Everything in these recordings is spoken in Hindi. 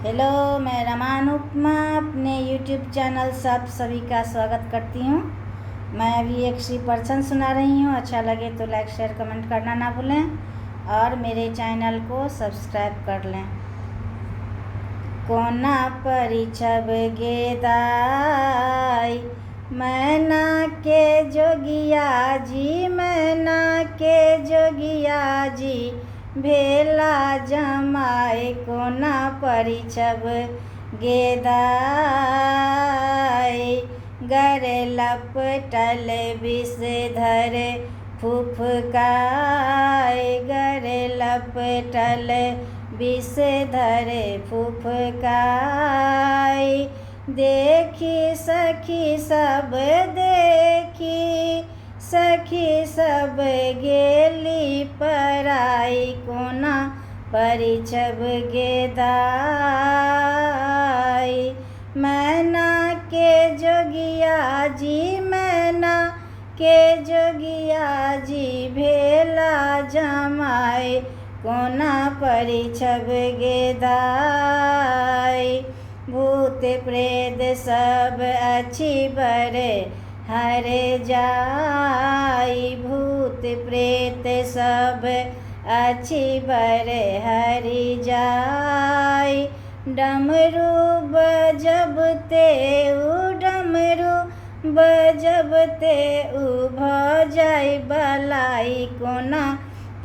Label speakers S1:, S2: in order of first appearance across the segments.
S1: हेलो, मैं रमान उपमा अपने यूट्यूब चैनल सब सभी का स्वागत करती हूँ। मैं अभी एक श्री प्रवचन सुना रही हूँ। अच्छा लगे तो लाइक शेयर कमेंट करना ना भूलें और मेरे चैनल को सब्सक्राइब कर लें। कोना परिछब गेदाई मैना के जोगिया जी, मैना के जोगिया जी भेला जमाए। कोना परिछब गेदाई गरे लपटल विषधर फुफकाय, गरे लपटल विषधर फुफकाय। देखी सखी सब, देखी सखी सब गेली पराई। कोना परिछब गेदाई मैना के जोगिया जी, मैना के जोगिया जी भेला जमाए। कोना परिछब गेदाई भूत प्रेत सब अच्छी बरे हरे जाई। भूत प्रेत सब अच्छी बरे हरि जाई। डमरू बजबते उ, डमरू बजबते उ भजाई बलाई। कोना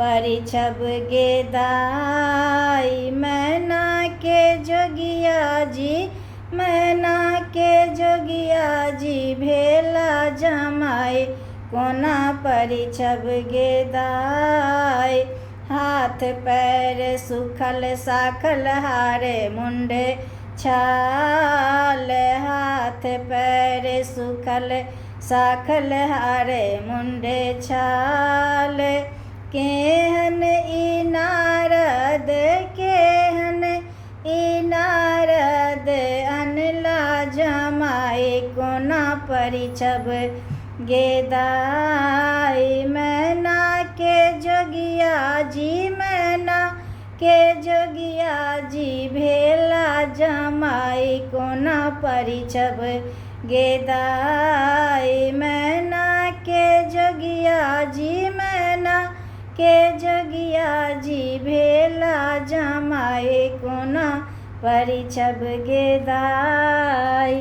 S1: परिछब गेदाई मैना के जोगिया जी, मैना के जोगिया जी भेला जमाए। कोना परिछब गेदाई हाथ पैर सुखल साखल हारे मुंडे छाल। हाथ पैर सुखल साखल हारे मुंडे छाल। केहन ई नारद, केहन ई नारद अनला जमाए। कोना परिछब गेदाई मैना के जोगिया जी, मैना के जोगिया जी भेला जमाई। कोना परिछब गेदाई मैना के जोगिया जी, मैना के जोगिया जी भेला जमाए। कोना परिछब गेदाई।